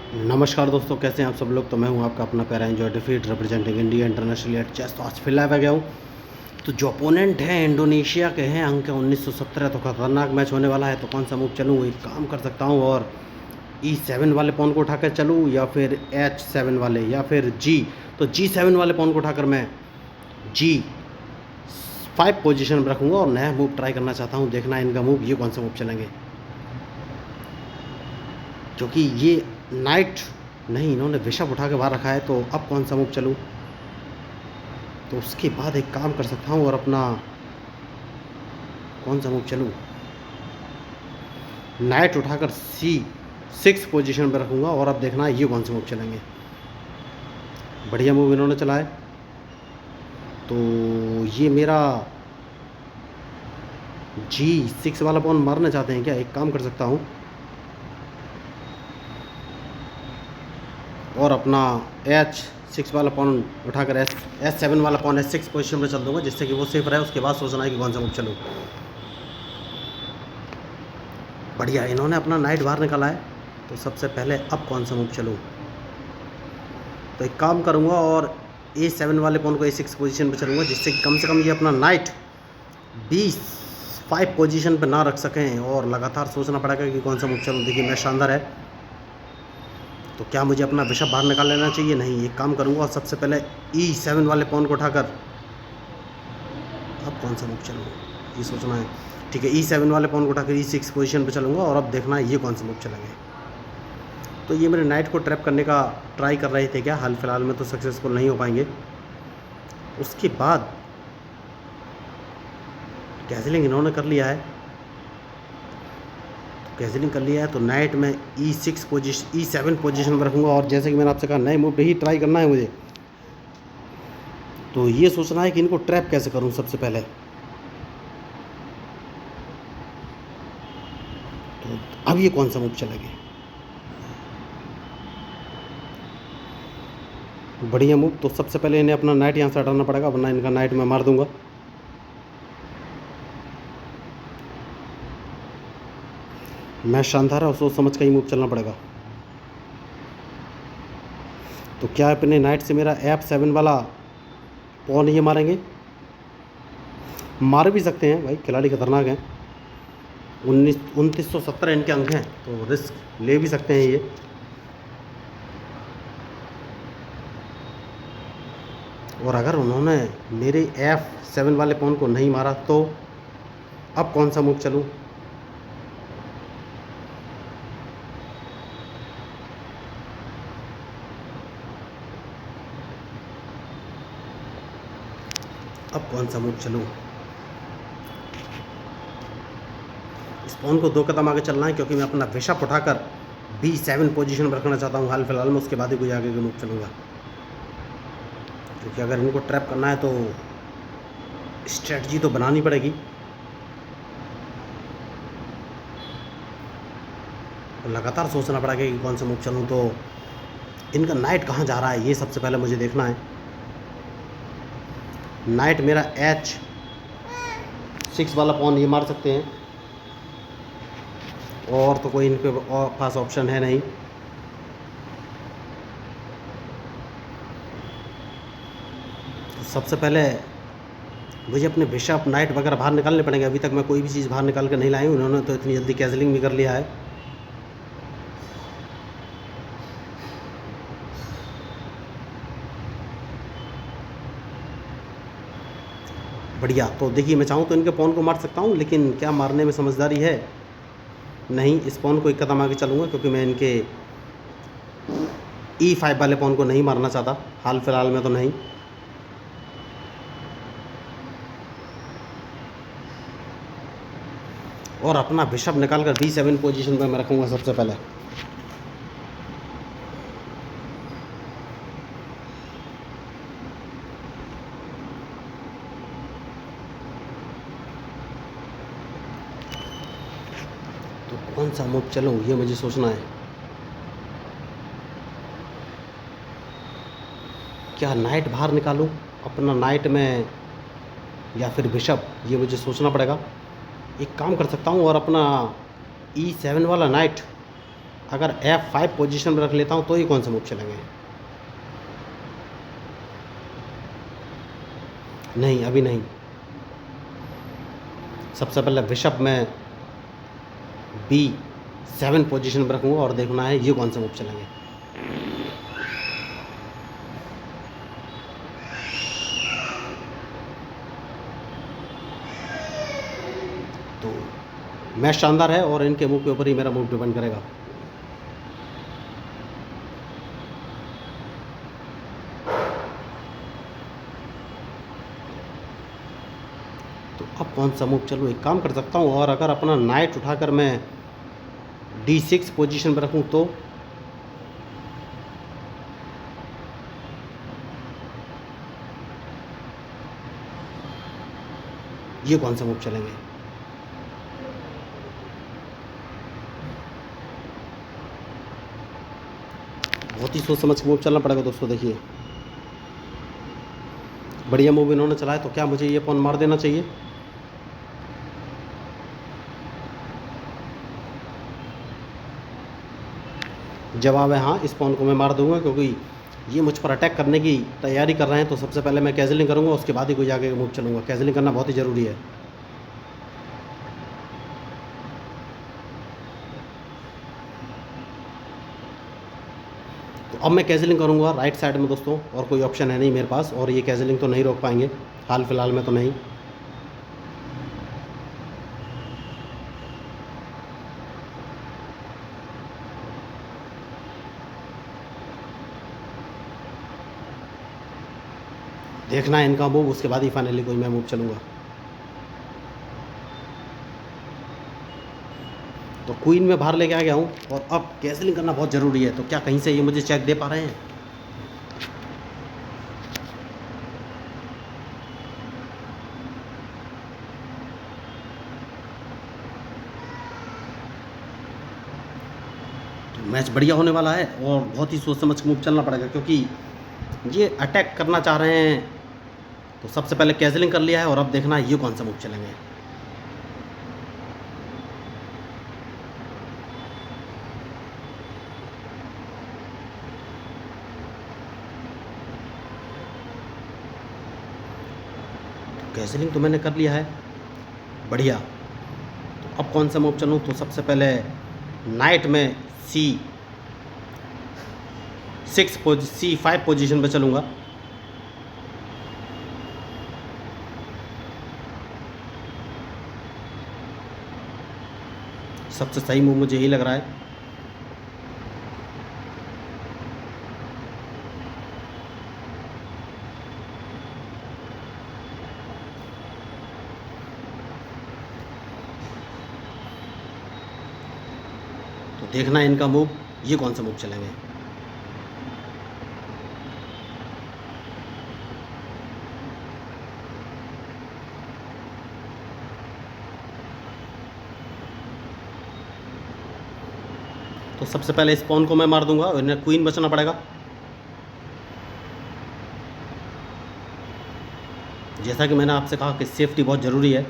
नमस्कार दोस्तों, कैसे हैं आप सब लोग। तो मैं हूं आपका अपना पैरा एंजॉय डिफीट representing India international at chess. तो आज फिर लाइव आ गया हूं। तो जो अपोनेंट हैं इंडोनेशिया के हैं, अंक 1917। तो खतरनाक मैच होने वाला है। तो कौन सा मूव चलूँ, एक काम कर सकता हूं और E7 वाले पॉन को उठाकर चलूँ, या फिर H7 वाले, या फिर G। तो G7 वाले पॉन को उठाकर मैं G5 पोजीशन में रखूँगा और नया मूव ट्राई करना चाहता हूँ। देखना है इनका मूव, ये कौन सा मूव चलेंगे, क्योंकि ये नाइट नहीं, इन्होंने बिशप उठा के बाहर रखा है। तो अब कौन सा मूव चलूँ। तो उसके बाद एक काम कर सकता हूँ और अपना कौन सा मूव चलूँ, नाइट उठाकर C6 पोजीशन पर रखूँगा। और अब देखना है ये कौन सा मूव चलेंगे। बढ़िया मूव इन्होंने चला है। तो ये मेरा G6 वाला पॉन मारना चाहते हैं क्या। एक काम कर सकता हूँ और अपना H6 वाला पॉन उठाकर S7 वाला पॉन S6 पोजीशन पर चल दूंगा, जिससे कि वो सेफ रहे। उसके बाद सोचना है कि कौन सा मूव चलूँ। बढ़िया, इन्होंने अपना नाइट बाहर निकाला है। तो सबसे पहले अब कौन सा मूव चलूँ। तो एक काम करूँगा और A7 वाले पॉन को A6 पोजीशन पर चलूँगा, जिससे कि कम से कम ये अपना नाइट B5 पोजीशन पर ना रख सकें। और लगातार सोचना पड़ेगा कि कौन सा मूव चलूँ। देखिए मैच शानदार है। तो क्या मुझे अपना बिशप बाहर निकाल लेना चाहिए। नहीं, एक काम करूँगा और सबसे पहले E7 वाले पॉन को उठाकर अब कौन सा मूव चलूँ, ये सोचना है। ठीक है, E7 वाले पॉन को उठाकर E6 पोजीशन पे चलूँगा और अब देखना है ये कौन सा मूव चलेंगे। तो ये मेरे नाइट को ट्रैप करने का ट्राई कर रहे थे क्या। हाल फिलहाल में तो सक्सेसफुल नहीं हो पाएंगे। उसके बाद कैसलिंग इन्होंने कर लिया है। कैसलिंग कर लिया है तो नाइट में E7 पोजीशन पर रखूँगा। और जैसे कि मैंने आपसे कहा, नए मूव पे ही ट्राई करना है मुझे। तो ये सोचना है कि इनको ट्रैप कैसे करूँ सबसे पहले। तो अब ये कौन सा मूव चलेंगे। बढ़िया मूव। तो सबसे पहले इन्हें अपना नाइट यहाँ से हटाना पड़ेगा, वरना इनका नाइट मैं मार दूंगा। मैच शानदार है और सोच समझ का ही मूव चलना पड़ेगा। तो क्या अपने नाइट से मेरा F7 वाला पॉन ये मारेंगे। मार भी सकते हैं भाई, खिलाड़ी खतरनाक हैं। 2970 इनके अंक हैं, तो रिस्क ले भी सकते हैं ये। और अगर उन्होंने मेरे F7 वाले पॉन को नहीं मारा तो अब कौन सा मूव चलूँ। अब कौन सा मूव चलूँ। इस पॉन को 2 कदम आगे चलना है, क्योंकि मैं अपना बिशप उठाकर B7 पोजीशन पर रखना चाहता हूँ हाल फिलहाल में। उसके बाद ही कोई आगे का मूव चलूँगा, क्योंकि अगर इनको ट्रैप करना है तो स्ट्रेटजी तो बनानी पड़ेगी। तो लगातार सोचना पड़ेगा कि कौन सा मूव चलूँ। तो इनका नाइट कहाँ जा रहा है, ये सबसे पहले मुझे देखना है। नाइट मेरा H6 वाला पॉन ये मार सकते हैं, और तो कोई इनके पास ऑप्शन है नहीं। तो सबसे पहले मुझे अपने बिशप नाइट वगैरह बाहर निकालने पड़ेंगे। अभी तक मैं कोई भी चीज़ बाहर निकाल कर नहीं लाई हूँ। उन्होंने तो इतनी जल्दी कैसलिंग भी कर लिया है। बढ़िया। तो देखिए, मैं चाहूँ तो इनके पॉन को मार सकता हूँ, लेकिन क्या मारने में समझदारी है। नहीं, इस पॉन को एक कदम आगे चलूँगा, क्योंकि मैं इनके E5 वाले पॉन को नहीं मारना चाहता हाल फिलहाल में तो नहीं। और अपना बिशप निकाल कर B7 पोजीशन पर मैं रखूँगा सबसे पहले। तो कौन सा मूव चलूँ, ये मुझे सोचना है। क्या नाइट बाहर निकालूं अपना नाइट में, या फिर बिशप, ये मुझे सोचना पड़ेगा। एक काम कर सकता हूं और अपना E7 वाला नाइट अगर F5 पोजीशन में रख लेता हूँ तो ये कौन से मूव चलेंगे? नहीं, अभी नहीं। सबसे पहले बिशप में B7 पोजीशन में रखूँगा और देखना है ये कौन से मूव चलेंगे। तो मैच शानदार है और इनके मूव के ऊपर ही मेरा मूव डिपेंड करेगा। तो अब कौन सा मूव चलो, एक काम कर सकता हूँ, और अगर अपना नाइट उठाकर मैं D6 पोजीशन पर रखूँ तो ये कौन सा मूव चलेंगे? बहुत ही सोच समझ के मूव चलना पड़ेगा दोस्तों। देखिए बढ़िया मूव इन्होंने चलाया, तो क्या मुझे ये पॉन मार देना चाहिए? जवाब है हाँ, इस पॉन को मैं मार दूंगा, क्योंकि ये मुझ पर अटैक करने की तैयारी कर रहे हैं। तो सबसे पहले मैं कैजलिंग करूंगा, उसके बाद ही कोई आगे मूव चलूंगा। कैजलिंग करना बहुत ही ज़रूरी है। तो अब मैं कैजलिंग करूंगा राइट साइड में दोस्तों, और कोई ऑप्शन है नहीं मेरे पास, और ये कैजलिंग तो नहीं रोक पाएंगे हाल फिलहाल में, तो नहीं। देखना है इनका मूव, उसके बाद ही फाइनली कोई मैं मूव चलूँगा। तो क्वीन में बाहर लेके आ गया हूँ, और अब कैसलिंग करना बहुत ज़रूरी है। तो क्या कहीं से ये मुझे चेक दे पा रहे हैं? तो मैच बढ़िया होने वाला है, और बहुत ही सोच समझ के मूव चलना पड़ेगा, क्योंकि ये अटैक करना चाह रहे हैं। तो सबसे पहले कैसलिंग कर लिया है, और अब देखना है ये कौन सा मूव चलेंगे। कैसलिंग तो मैंने कर लिया है, बढ़िया। तो अब कौन सा मूव चलूँ? तो सबसे पहले नाइट में C5 पोजीशन पे चलूँगा। सबसे सही मूव मुझे यही लग रहा है। तो देखना है इनका मूव, ये कौन सा मूव चलेंगे। तो सबसे पहले इस पॉन को मैं मार दूंगा, और इन्हें क्वीन बचना पड़ेगा। जैसा कि मैंने आपसे कहा कि सेफ्टी बहुत ज़रूरी है।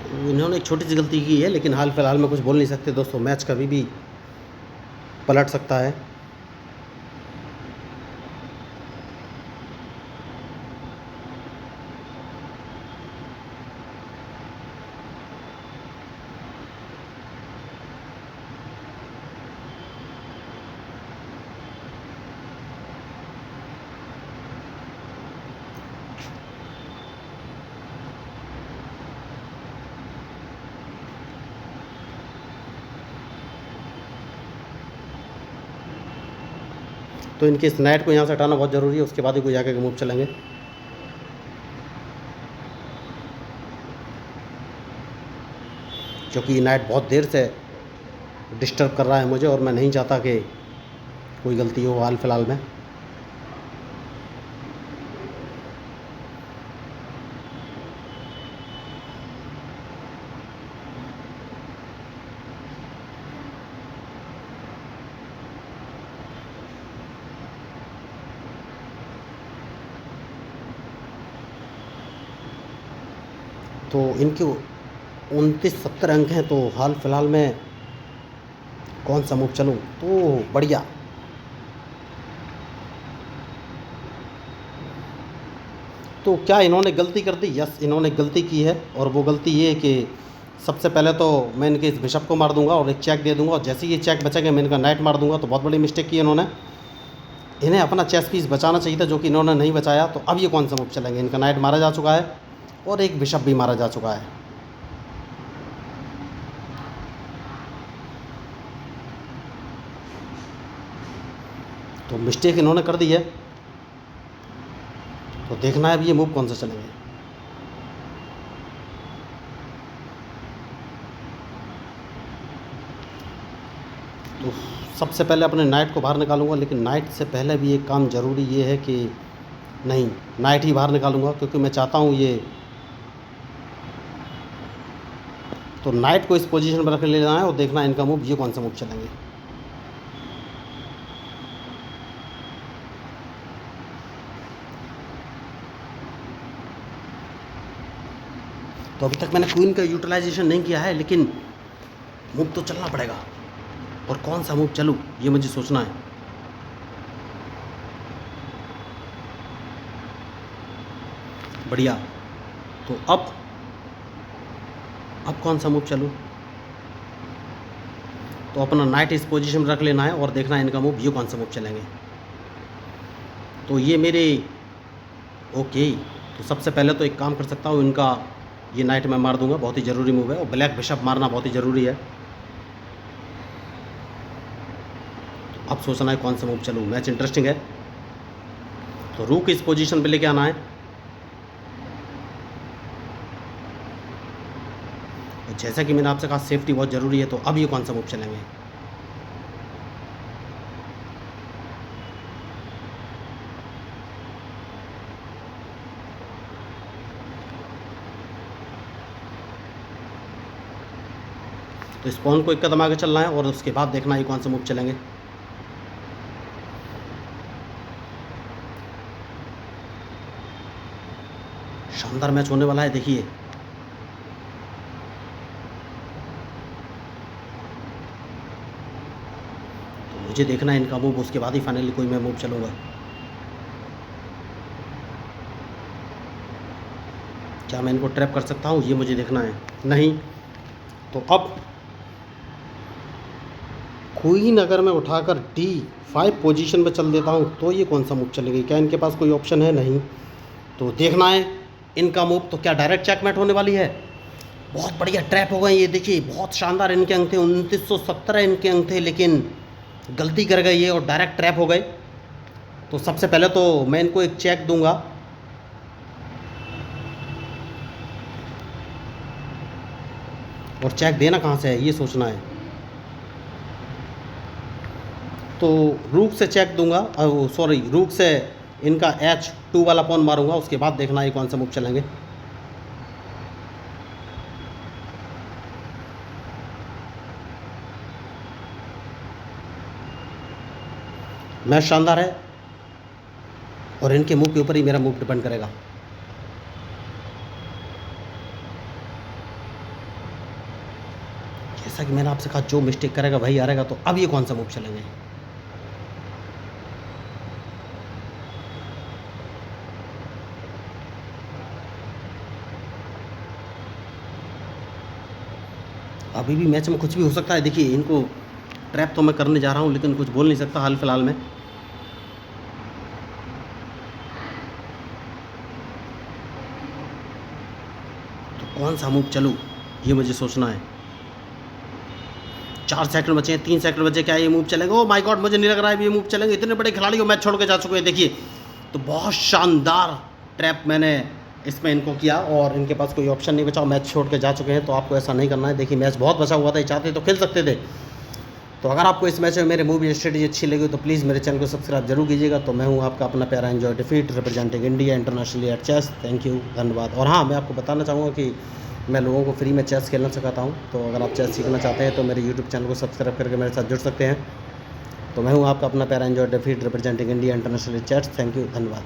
तो इन्होंने एक छोटी सी गलती की है, लेकिन हाल फिलहाल में कुछ बोल नहीं सकते दोस्तों। मैच कभी भी पलट सकता है। तो इनके इस नाइट को यहाँ से हटाना बहुत ज़रूरी है, उसके बाद ही कोई आगे के मूव चलेंगे। क्योंकि नाइट बहुत देर से डिस्टर्ब कर रहा है मुझे, और मैं नहीं चाहता कि कोई गलती हो हाल फिलहाल में। तो इनके 29-70 अंक हैं, तो हाल फिलहाल में कौन सा मूव चलूँ? तो बढ़िया, तो क्या इन्होंने गलती कर दी? यस, इन्होंने गलती की है, और वो गलती ये है कि सबसे पहले तो मैं इनके इस बिशप को मार दूंगा और एक चेक दे दूंगा, और जैसे ही ये चेक बचेगा मैं इनका नाइट मार दूंगा। तो बहुत बड़ी मिस्टेक की इन्होंने। इन्हें अपना चेस पीस बचाना चाहिए था, जो कि इन्होंने नहीं बचाया। तो अब ये कौन सा मूव चलेंगे? इनका नाइट मारा जा चुका है और एक बिशप भी मारा जा चुका है। तो मिस्टेक इन्होंने कर दी है, तो देखना है अब ये मूव कौन सा चलेंगे। तो सबसे पहले अपने नाइट को बाहर निकालूंगा, लेकिन नाइट से पहले भी एक काम ज़रूरी ये है कि नहीं, नाइट ही बाहर निकालूंगा, क्योंकि मैं चाहता हूँ ये, तो नाइट को इस पोजीशन पर रख लेना है और देखना है इनका मूव ये कौन सा मूव चलेंगे। तो अभी तक मैंने क्वीन का यूटिलाइजेशन नहीं किया है, लेकिन मूव तो चलना पड़ेगा, और कौन सा मूव चलूँ ये मुझे सोचना है। बढ़िया, तो अब कौन सा मूव चलूँ? तो अपना नाइट इस पोजीशन में रख लेना है और देखना है इनका मूव ये कौन सा मूव चलेंगे। तो ये मेरे ओके, तो सबसे पहले तो एक काम कर सकता हूँ, इनका ये नाइट मैं मार दूंगा, बहुत ही ज़रूरी मूव है, और ब्लैक बिशप मारना बहुत ही ज़रूरी है। तो अब सोचना है कौन सा मूव चलूँ। मैच इंटरेस्टिंग है, तो रूक इस पोजीशन पे लेके आना है, और जैसा कि मैंने आपसे कहा सेफ्टी बहुत ज़रूरी है। तो अब ये कौन सा मूव चलेंगे? तो इस पॉन को एक कदम आगे चलना है और उसके बाद देखना है कौन सा मूव चलेंगे। शानदार मैच होने वाला है, देखिए। तो मुझे देखना है इनका मूव, उसके बाद ही फाइनली कोई मैं मूव चलूँगा। क्या मैं इनको ट्रैप कर सकता हूँ ये मुझे देखना है। नहीं, तो अब क्वीन अगर मैं उठाकर D5 पोजीशन पे चल देता हूँ तो ये कौन सा मूव चलेगी? क्या इनके पास कोई ऑप्शन है? नहीं। तो देखना है इनका मूव, तो क्या डायरेक्ट चेकमेट होने वाली है? बहुत बढ़िया ट्रैप हो गए ये, देखिए बहुत शानदार इनके अंक थे, 2917 इनके अंक थे, लेकिन गलती कर गए ये और डायरेक्ट ट्रैप हो गए। तो सबसे पहले तो मैं इनको एक चेक दूंगा, और चेक देना कहाँ से है ये सोचना है। तो रूक से चेक दूंगा, सॉरी रूक से इनका H2 वाला पॉन मारूंगा, उसके बाद देखना है कौन सा मूव चलेंगे। मैच शानदार है, और इनके मूव के ऊपर ही मेरा मूव डिपेंड करेगा। जैसा कि मैंने आपसे कहा जो मिस्टेक करेगा वही हारेगा। तो अब ये कौन सा मूव चलेंगे? अभी भी मैच में कुछ भी हो सकता है, देखिए इनको ट्रैप तो मैं करने जा रहा हूँ, लेकिन कुछ बोल नहीं सकता हाल फिलहाल में। तो कौन सा मूव चलूँ ये मुझे सोचना है। 4 सेकंड बचे हैं, 3 सेकंड बचे, क्या ये मूव चलेंगे? ओ माय गॉड, मुझे नहीं लग रहा है ये मूव चलेंगे। इतने बड़े खिलाड़ी को मैच छोड़ के जा चुके हैं, देखिए। तो बहुत शानदार ट्रैप मैंने इसमें इनको किया, और इनके पास कोई ऑप्शन नहीं बचा, मैच छोड़ के जा चुके हैं। तो आपको ऐसा नहीं करना है, देखिए मैच बहुत बचा हुआ था, ये चाहते तो खेल सकते थे। तो अगर आपको इस मैच में मेरे मूव या स्ट्रेटजी अच्छी लगी तो प्लीज़ मेरे चैनल को सब्सक्राइब जरूर कीजिएगा। तो मैं हूँ आपका अपना प्यारा एंजॉय डिफीट representing India internationally at chess. Thank you, धन्यवाद। और हाँ, मैं आपको बताना चाहूँगा कि मैं लोगों को फ्री में चेस खेलना सिखाता हूँ। तो अगर आप चेस सीखना चाहते हैं तो मेरे यूट्यूब चैनल को सब्सक्राइब करके मेरे साथ जुड़ सकते हैं। तो मैं हूँ आपका अपना प्यारा एंजॉय डिफीट representing India internationally chess. Thank you, धन्यवाद।